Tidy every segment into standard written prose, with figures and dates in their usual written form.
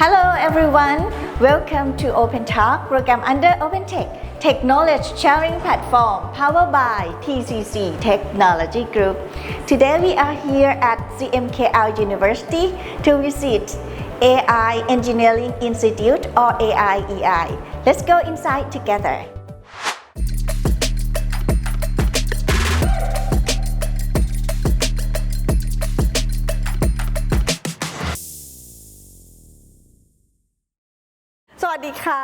Hello everyone, welcome to OPEN-TEC program under OPEN-TEC Technology Sharing Platform powered by TCC Technology Group. Today we are here at CMKL University to visit AI Engineering Institute or AIEI. Let's go inside together.สวัสดีค่ะ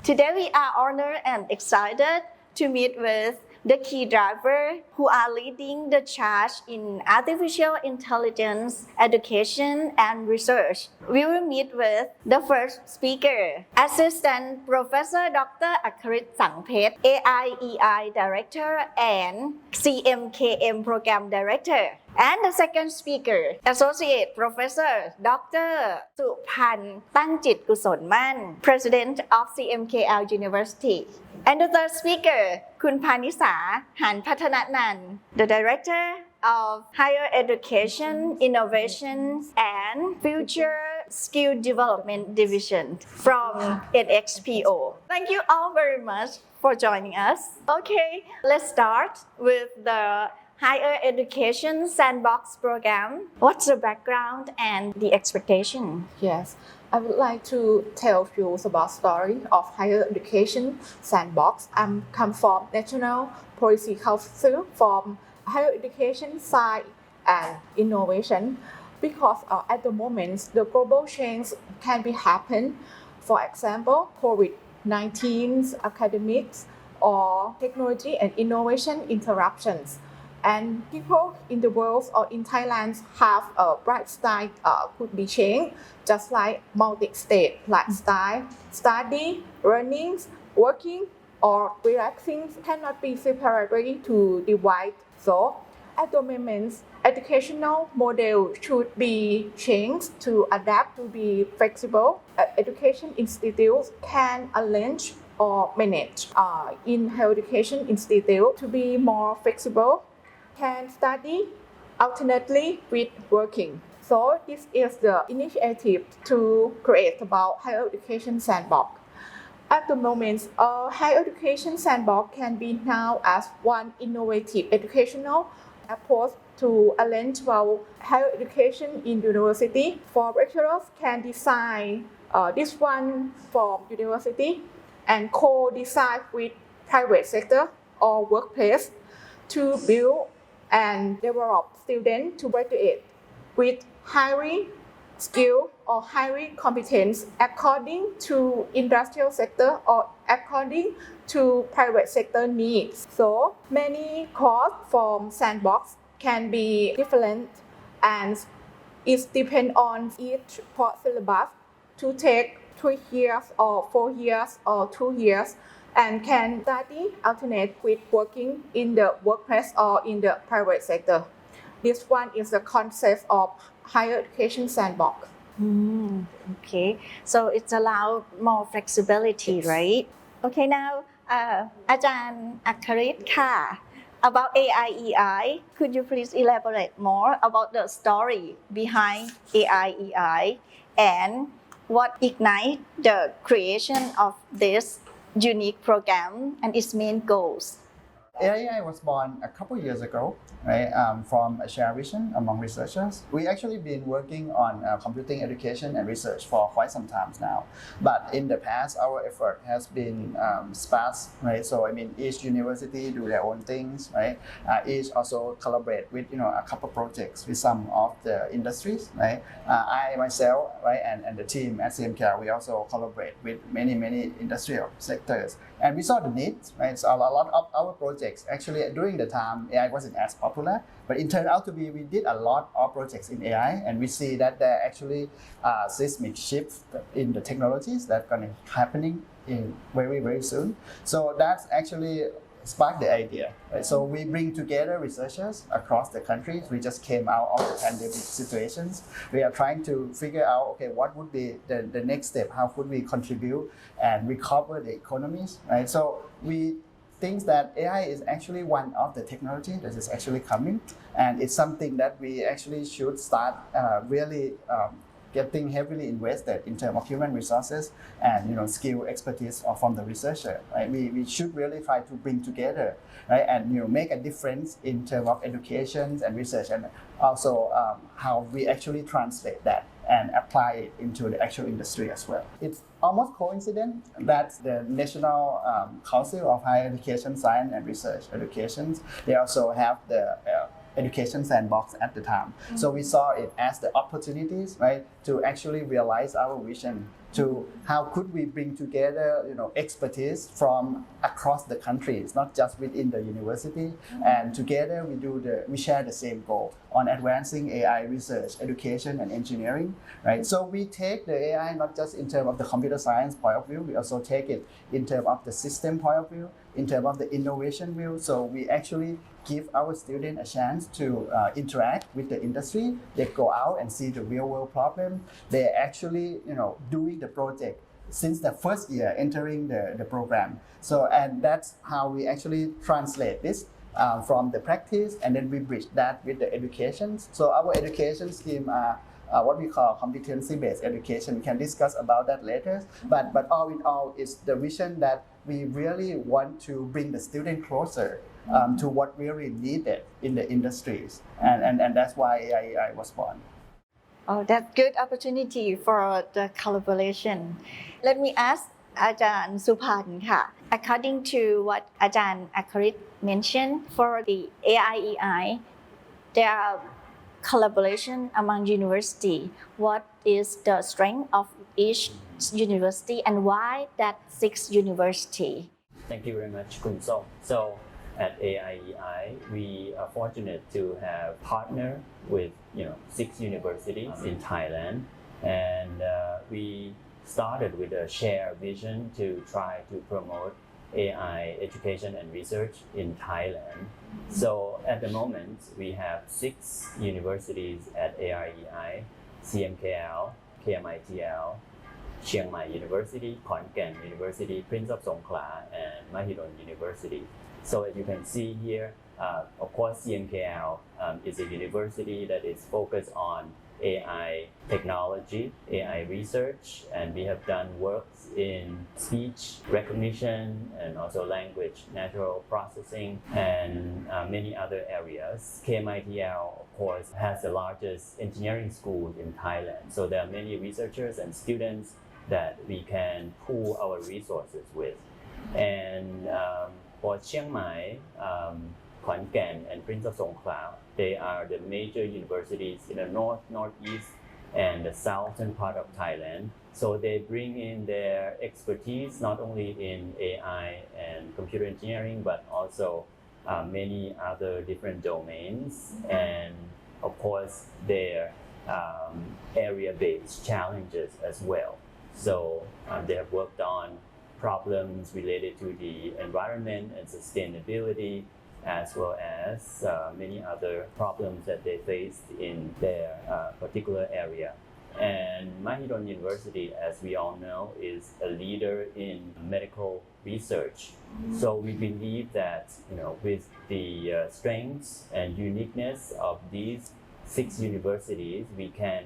Today we are honored and excited to meet with the key driver who are leading the charge in artificial intelligence education and research. We will meet with the first speaker, Assistant Professor Dr. อัคริต สังเพชร AIEI Director and CMKM Program Director.And the second speaker, Associate Professor Dr. สุพันธ์ ตั้งจิตกุศลมั่น President of CMKL University. And the third speaker, คุณพานิสา หันพัฒนนันท์ The Director of Higher Education, Innovation and Future Skill Development Division from NXPO. Thank you all very much for joining us. Okay, let's start with the Higher Education Sandbox Program. What's the background and the expectation? Yes, I would like to tell you about story of Higher Education Sandbox. I come from National Policy Council from Higher Education Science and Innovation because at the moment the global change can be happen. For example, COVID-19 academics or technology and innovation interruptions.And people in the world or in Thailand have a lifestyle could be changed, just like multi-state lifestyle, study, learning, working, or relaxing cannot be separately to divide. So, at the moment, educational model should be changed to adapt to be flexible. Education institutes can arrange or manage in higher education institute to be more flexible.Can study alternately with working. So this is the initiative to create about higher education sandbox. At the moment, a higher education sandbox can be now as one innovative educational approach to arrange well higher education in university. For lecturers can design this one from university and co-design with private sector or workplace to build and develop students to graduate with highly skilled or highly competence according to industrial sector or according to private sector needs. So many courses from sandbox can be different and it depends on each course syllabus to take 3 years or 4 years or 2 years.And can study alternate with working in the workplace or in the private sector. This one is the concept of higher education sandbox. Okay, so it's allowed more flexibility, Yes. right? Okay, now อาจารย์อัคริตค่ะ About AIEI, could you please elaborate more about the story behind AIEI and what ignite the creation of this unique program and its main goals? AIEI was born a couple years ago, right? From a shared vision among researchers. We actually been working on computing education and research for quite some time now. But in the past, our effort has been sparse, right? So I mean, each university do their own things, right? Each also collaborate with a couple projects with some of the industries, right? I myself, right, and the team at CMKL, we also collaborate with many industrial sectors, and we saw the needs, right? So a lot of our projects actually during the time AI wasn't as popular, but it turned out to be we did a lot of projects in AI, and we see that there actually seismic shift in the technologies that going to happening in very soon. So that's actually sparked the idea, right? So we bring together researchers across the country. We just came out of the pandemic situations. We are trying to figure out, okay, what would be the next step? How could we contribute and recover the economies, right? So we think that AI is actually one of the technology that is actually coming, and it's something that we actually should start really getting heavily invested in terms of human resources and skill expertise from the researcher. Right? We should really try to bring together, right, and make a difference in terms of education and research, and also how we actually translate that and apply it into the actual industry as well. It's almost coincident that the National Council of Higher Education, Science and Research Education, they also have the education sandbox at the time. So we saw it as the opportunities, right, to actually realize our vision to how could we bring together, expertise from across the countries, not just within the university, and together we share the same goal on advancing AI research, education, and engineering, right? So we take the AI not just in terms of the computer science point of view, we also take it in terms of the system point of view, in terms of the innovation view. So we actually give our students a chance to interact with the industry. They go out and see the real world problem. They're actually, doing the project since the first year entering the program. So, and that's how we actually translate this from the practice, and then we bridge that with the education. So our education scheme are what we call competency based education. We can discuss about that later. But all in all, it's the vision that we really want to bring the student closer to what really needed in the industries, and that's why AIEI was born. Oh, that's good opportunity for the collaboration. Let me ask อาจารย์สุพันธ์ค่ะ According to what อาจารย์อัคริต mentioned, for the AIEI, there are collaboration among university. What is the strength of each university and why that 6 university? Thank you very much, Kun Song. So at AIEI, we are fortunate to have partnered with 6 universities in Thailand, and we started with a shared vision to try to promote AI education and research in Thailand. So at the moment, we have 6 universities at AIEI: CMKL, KMITL, Chiang Mai University, Khon Kaen University, Prince of Songkhla, and Mahidol University. So as you can see here, of course, CMKL is a university that is focused on AI technology, AI research, and we have done works in speech recognition and also language natural processing and many other areas. KMITL, of course, has the largest engineering school in Thailand. So there are many researchers and students that we can pool our resources with. And for Chiang Mai, Khon Kaen and Prince of Songkhla, they are the major universities in the north, northeast, and the southern part of Thailand. So they bring in their expertise not only in AI and computer engineering, but also many other different domains, and of course their area-based challenges as well. So they have worked on problems related to the environment and sustainability, as well as many other problems that they faced in their particular area. And Mahidol University, as we all know, is a leader in medical research. So we believe that with the strengths and uniqueness of these 6 universities, we can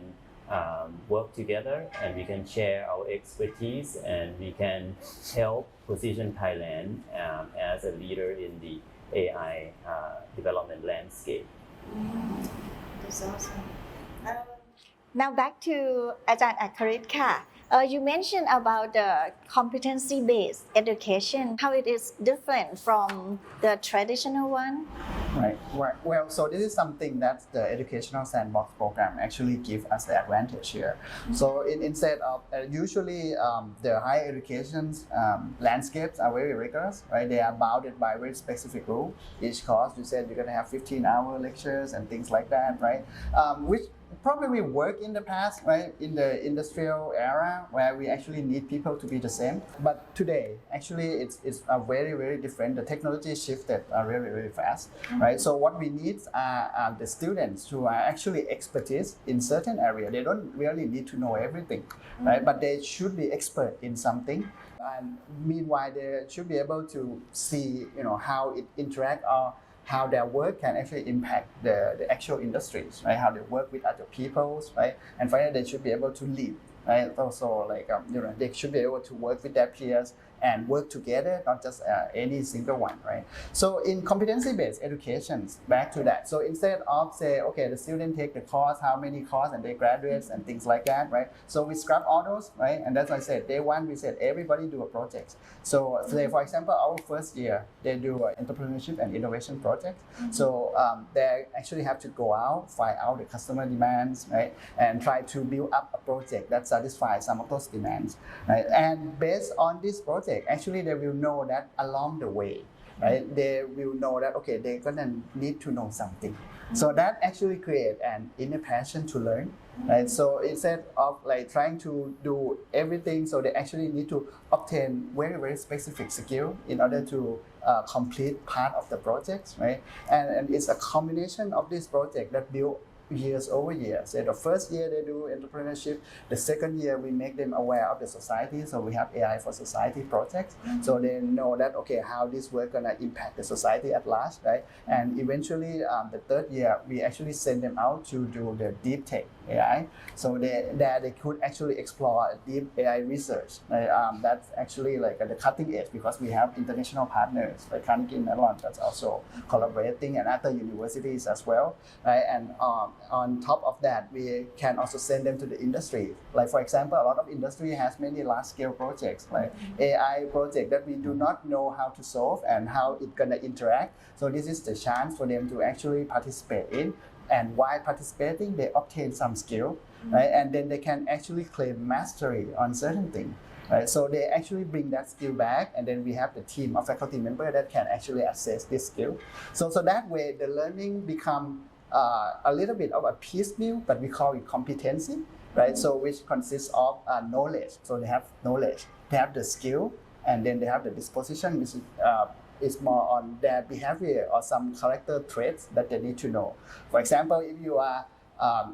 work together and we can share our expertise and we can help position Thailand as a leader in the AI development landscape. That's awesome. Now back to อาจารย์อัคริตค่ะ You mentioned about the competency-based education, how it is different from the traditional one. Right. Well, so this is something that the educational sandbox program actually give us the advantage here. So instead of usually the higher education landscapes are very rigorous, right? They are bounded by very specific rule. Each course, you said you're going to have 15-hour lectures and things like that, right? Which probably work in the past, right? In the industrial era where we actually need people to be the same. But today, actually, it's very, very different. The technology shifted really, really fast, right? So what we need are the students who are actually expertise in certain area. They don't really need to know everything, right? But they should be expert in something. And meanwhile, they should be able to see, how it interact or how their work can actually impact the actual industries, right? How they work with other peoples, right? And finally, they should be able to lead, right? Also, like they should be able to work with their peers and work together, not just any single one, right? So in competency-based education, back to that. So instead of say, okay, the student take the course, how many course, and they graduates and things like that, right? So we scrap all those, right? And that's why I said day one, we said everybody do a project. So say, for example, our first year, they do an entrepreneurship and innovation project. So they actually have to go out, find out the customer demands, right? And try to build up a project that satisfies some of those demands, right? And based on this project, actually they will know that along the way, right? They will know that, okay, they're gonna need to know something. So that actually create an inner passion to learn, right? So instead of like trying to do everything, so they actually need to obtain very, very specific skill in order to complete part of the project, right? And it's a combination of this project that build years over years. So the first year they do entrepreneurship, the second year we make them aware of the society. So we have AI for Society projects. So they know that, okay, how this work gonna impact the society at large, right? And eventually the third year, we actually send them out to do the deep tech AI. So they could actually explore deep AI research. Right? That's actually like at the cutting edge because we have international partners like Carnegie Mellon that's also collaborating and other universities as well, right? And on top of that, we can also send them to the industry. Like for example, a lot of industry has many large-scale projects, like AI project that we do not know how to solve and how it's gonna interact. So this is the chance for them to actually participate in. And while participating, they obtain some skill, right? And then they can actually claim mastery on certain things. Right, so they actually bring that skill back, and then we have the team of faculty members that can actually assess this skill. So that way, the learning become a little bit of a piecemeal, but we call it competency, right? So which consists of knowledge. So they have knowledge, they have the skill, and then they have the disposition, which is more on their behavior or some character traits that they need to know. For example, if you are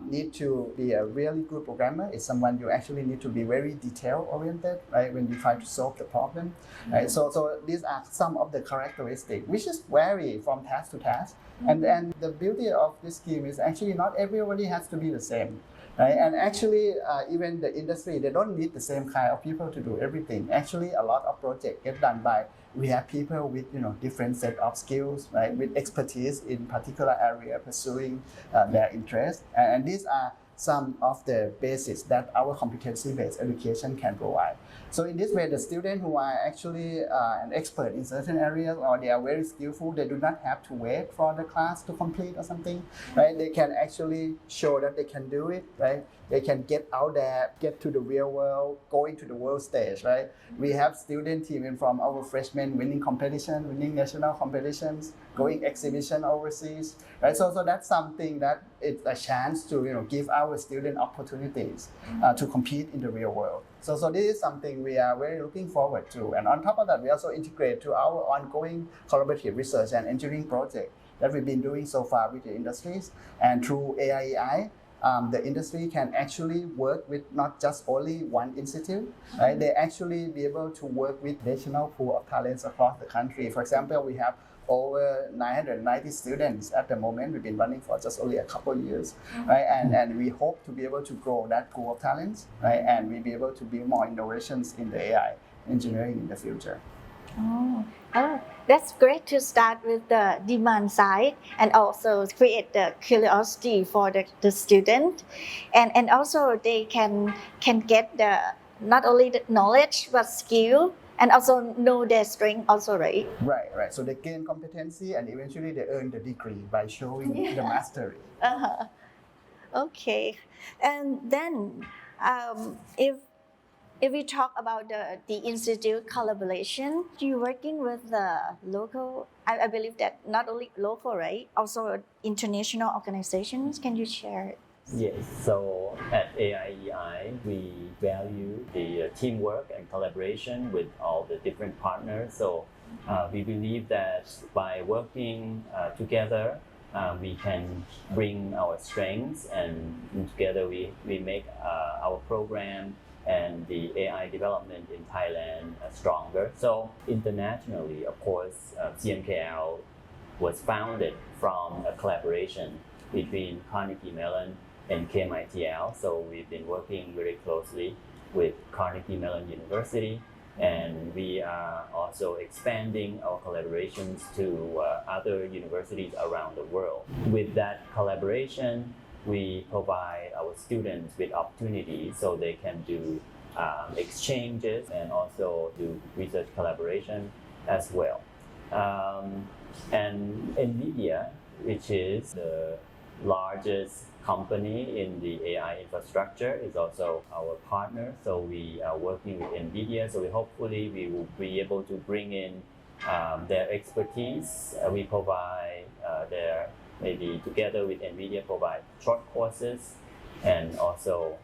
need to be a really good programmer, it's someone you actually need to be very detail oriented, right? When you try to solve the problem, right? So these are some of the characteristics, which is vary from task to task. And the beauty of this scheme is actually not everybody has to be the same. Right? And actually, even the industry, they don't need the same kind of people to do everything. Actually, a lot of projects get done by, we have people with different set of skills, right? With expertise in particular area, pursuing their interest. And these are some of the basics that our competency-based education can provide. So in this way, the students who are actually an expert in certain areas or they are very skillful, they do not have to wait for the class to complete or something, right? They can actually show that they can do it, right? They can get out there, get to the real world, going to the world stage, right? We have student team from our freshmen winning competition, winning national competitions, going exhibition overseas, right? So that's something that it's a chance to give our student opportunities to compete in the real world. So this is something we are very looking forward to. And on top of that, we also integrate to our ongoing collaborative research and engineering project that we've been doing so far with the industries. And through AIEI, the industry can actually work with not just only one institute, right? They actually be able to work with national pool of talents across the country. For example, we have over 990 students at the moment. We've been running for just only a couple of years, right? And we hope to be able to grow that pool of talents, right? And we'll be able to build more innovations in the AI engineering in the future. Oh, that's great to start with the demand side and also create the curiosity for the student, and also they can get the not only the knowledge but skill and also know their strength also, right? Right. So they gain competency and eventually they earn the degree by showing the mastery. Okay, and then if we talk about the institute collaboration, you're working with the local, I believe that not only local, right? Also international organizations. Can you share? Yes, so at AIEI, we value the teamwork and collaboration with all the different partners. So we believe that by working together, we can bring our strengths and together we make our program and the AI development in Thailand stronger. So internationally, of course, CMKL was founded from a collaboration between Carnegie Mellon and KMITL. So we've been working very closely with Carnegie Mellon University, and we are also expanding our collaborations to other universities around the world. With that collaboration, we provide our students with opportunities so they can do exchanges and also do research collaboration as well. And NVIDIA, which is the largest company in the AI infrastructure, is also our partner. So we are working with NVIDIA. So hopefully we will be able to bring in their expertise. We provide maybe together with NVIDIA, provide short courses and also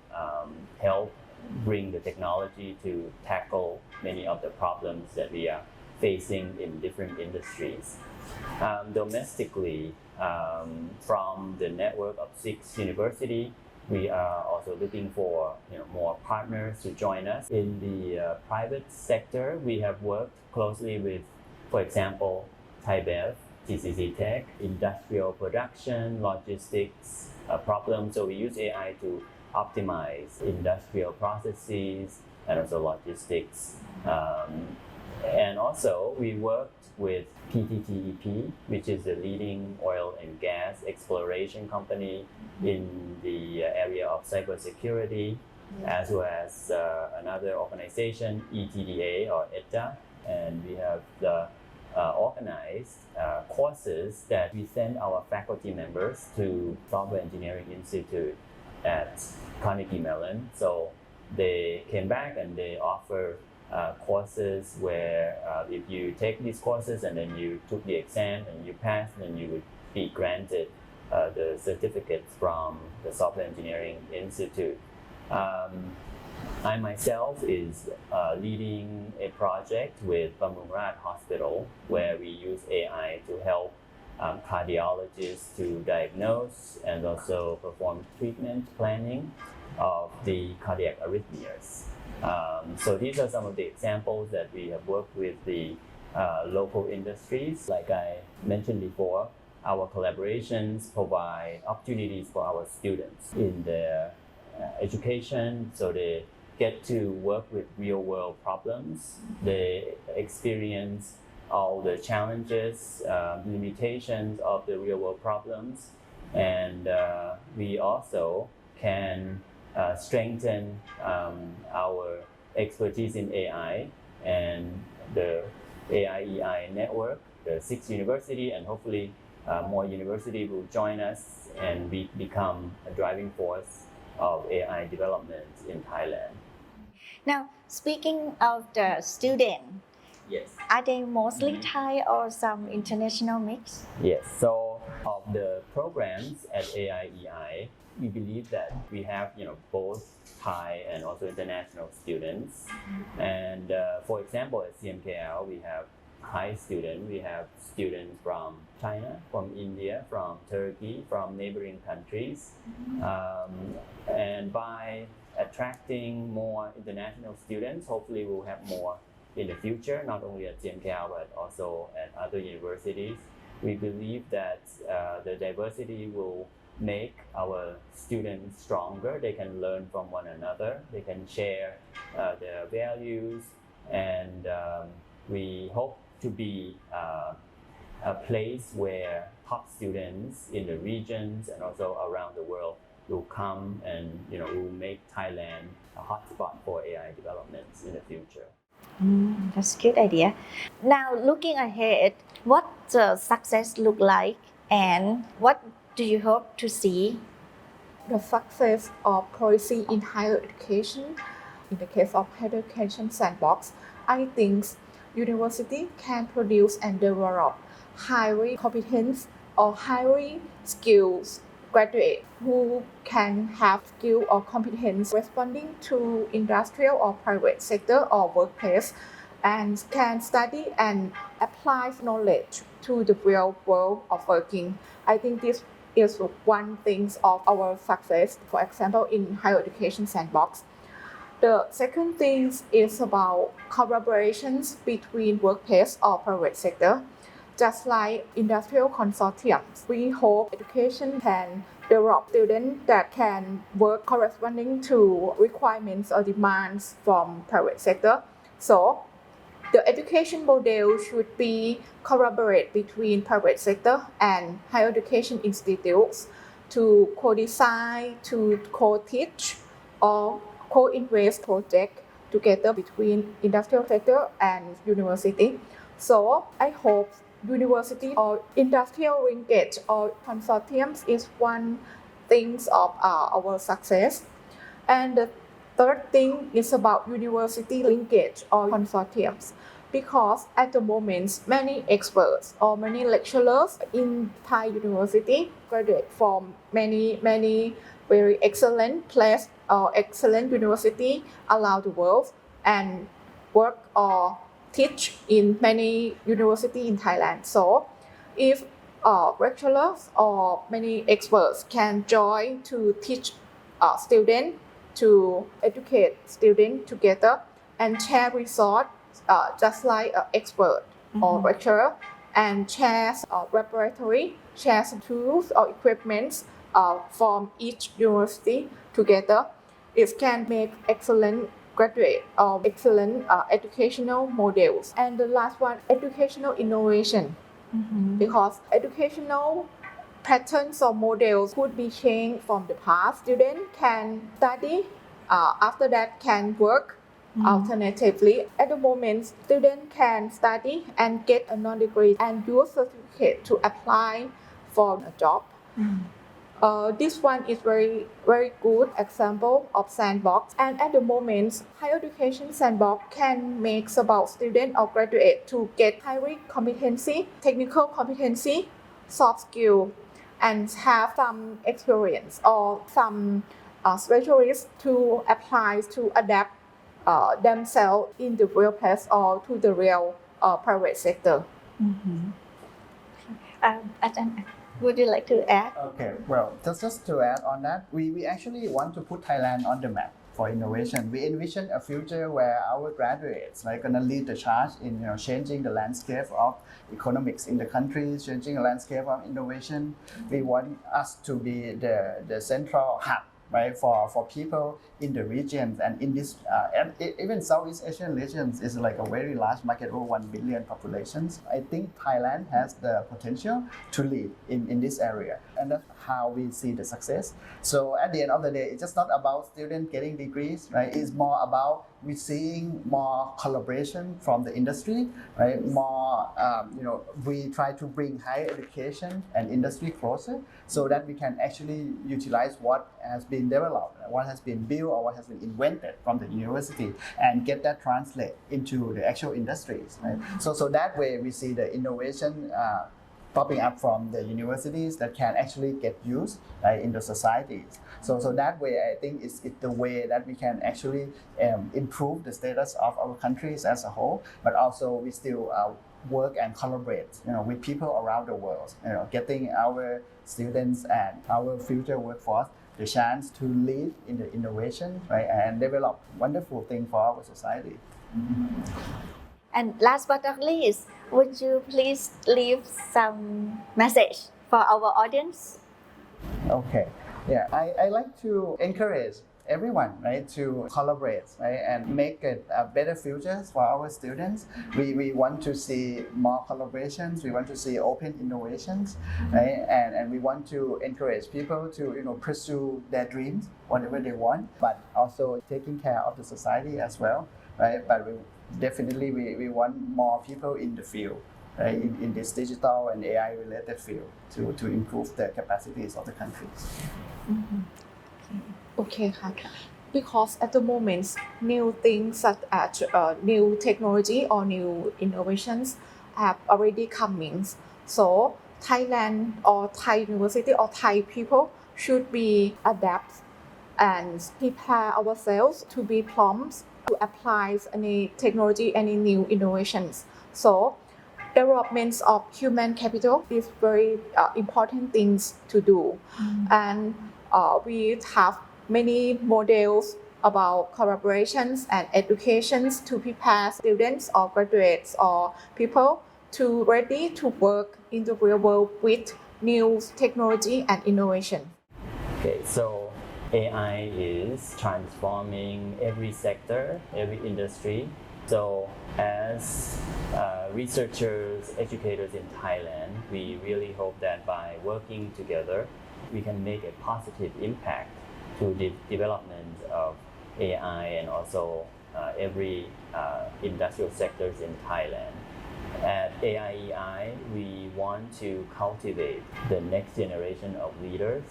help bring the technology to tackle many of the problems that we are facing in different industries. Domestically, from the network of 6 universities, we are also looking for more partners to join us. In the private sector, we have worked closely with, for example, ThaiBev, TCC Tech, industrial production, logistics problems. So we use AI to optimize industrial processes and also logistics. And also we worked with PTTEP, which is the leading oil and gas exploration company in the area of cybersecurity, as well as another organization, ETDA or ETA, and we have organized courses that we send our faculty members to Software Engineering Institute at Carnegie Mellon. So they came back and they offer courses where if you take these courses and then you took the exam and you passed, then you would be granted the certificates from the Software Engineering Institute. I myself is leading a project with Bamrungrad Hospital where we use AI to help cardiologists to diagnose and also perform treatment planning of the cardiac arrhythmias. So these are some of the examples that we have worked with the local industries. Like I mentioned before, our collaborations provide opportunities for our students in their education, so they get to work with real-world problems. They experience all the challenges, limitations of the real-world problems, and we also can strengthen our expertise in AI and the AIEI network, the 6 universities, and hopefully more universities will join us and we become a driving force of AI development in Thailand. Now, speaking of the student, Yes. are they mostly Thai or some international mix? Yes. So of the programs at AIEI, we believe that we have both Thai and also international students. And for example, at CMKL, we have Thai students. We have students from China, from India, from Turkey, from neighboring countries. And by attracting more international students, hopefully we'll have more in the future, not only at CMKL but also at other universities. We believe that the diversity will make our students stronger. They can learn from one another. They can share their values, and we hope to be a place where top students in the regions and also around the world will come and will make Thailand a hotspot for AI developments in the future. That's a good idea. Now, looking ahead, what does success look like, and what do you hope to see? The success of policy in higher education, in the case of higher education sandbox, I think university can produce and develop highly competent or highly skilled graduates who can have skill or competence responding to industrial or private sector or workplace and can study and apply knowledge to the real world of working. I think this is one thing of our success, for example, in higher education sandbox. The second thing is about collaborations between workplace or private sector. just like industrial consortiums, we hope education can develop students that can work corresponding to requirements or demands from private sector. So the education model should be collaborate between private sector and higher education institutes to co-design, to co-teach or co-invest project together between industrial sector and university. So I hope university or industrial linkage or consortiums is one thing of our success. And the third thing is about university linkage or consortiums, because at the moment many experts or many lecturers in Thai university graduate from many very excellent place or excellent university around the world and work or teach in many university in Thailand. So if lecturers or many experts can join to teach students, to educate students together and share resource just like an expert or lecturer, and share laboratory, share tools or equipment from each university together, it can make excellent graduate or excellent educational models. And the last one, educational innovation, because educational patterns or models could be changed from the past. Students can study, after that can work. Alternatively, at the moment, students can study and get a non-degree and use certificate to apply for a job. This one is very good example of sandbox. And at the moment, higher education sandbox can make about student or graduate to get higher competency, technical competency, soft skill, and have some experience or some specialists to apply to adapt themselves in the real place or to the real private sector. Would you like to add? Okay, well, just to add on that, we actually want to put Thailand on the map for innovation. We envision a future where our graduates are going to lead the charge in changing the landscape of economics in the country, changing the landscape of innovation. We want us to be the central hub, right, for people in the regions and in this and even Southeast Asian regions is like a very large market, over 1 billion populations. I think Thailand has the potential to lead in this area, and that's how we see the success. So at the end of the day, it's just not about students getting degrees, right? It's more about we seeing more collaboration from the industry, right? More, we try to bring higher education and industry closer so that we can actually utilize what has been developed, what has been built or what has been invented from the university and get that translate into the actual industries, right? So that way we see the innovation popping up from the universities that can actually get used, right, in the societies. So that way I think it's the way that we can actually improve the status of our countries as a whole, but also we still work and collaborate, with people around the world, getting our students and our future workforce the chance to lead in the innovation, right, and develop wonderful things for our society. And last but not least, would you please leave some message for our audience? Okay, yeah, I like to encourage everyone, right, to collaborate, right, and make it a better future for our students. We want to see more collaborations. We want to see open innovations, right, and we want to encourage people to pursue their dreams, whatever they want, but also taking care of the society as well, right. But we want more people in the field, right, in this digital and AI related field to improve the capacities of the countries. Okay, because at the moment, new things such as new technology or new innovations have already coming. So Thailand or Thai university or Thai people should be adapt and prepare ourselves to be prompt to apply any technology, any new innovations. So development of human capital is very important things to do. And we have many models about collaborations and educations to prepare students or graduates or people to ready to work in the real world with new technology and innovation. Okay, so AI is transforming every sector, every industry. So as researchers, educators in Thailand, we really hope that by working together, we can make a positive impact to the development of AI and also every industrial sectors in Thailand. At AIEI, we want to cultivate the next generation of leaders.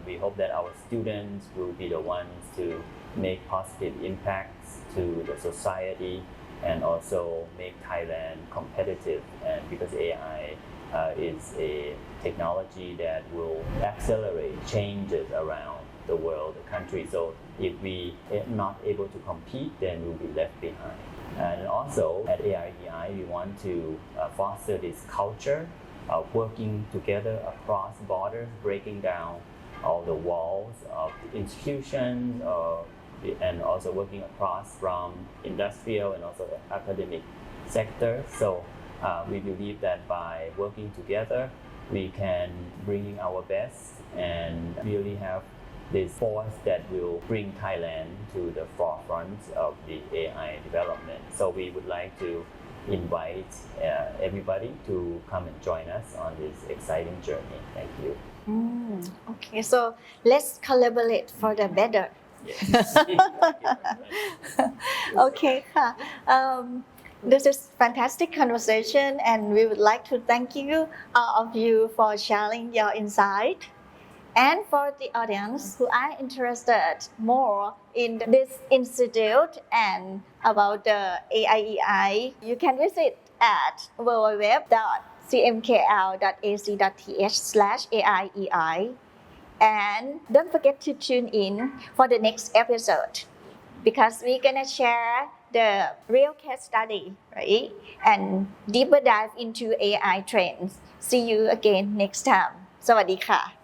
We hope that our students will be the ones to make positive impacts to the society and also make Thailand competitive. And because AI is a technology that will accelerate changes around the world, the country. So if we are not able to compete, then we'll be left behind. And also at AIEI, we want to foster this culture of working together across borders, breaking down all the walls of institutions, and also working across from industrial and also academic sectors. So we believe that by working together, we can bring our best and really have this force that will bring Thailand to the forefront of the AI development. So we would like to invite everybody to come and join us on this exciting journey. Thank you. Okay, so let's collaborate for the better. Yes. Okay ค่ะ This is fantastic conversation and we would like to thank you all of you for sharing your insight. And for the audience who are interested more in this institute and about the AIEI, you can visit at www.cmkl.ac.th/AIEI. And don't forget to tune in for the next episode because we're gonna share the real case study, right? And deeper dive into AI trends. See you again next time. สวัสดีค่ะ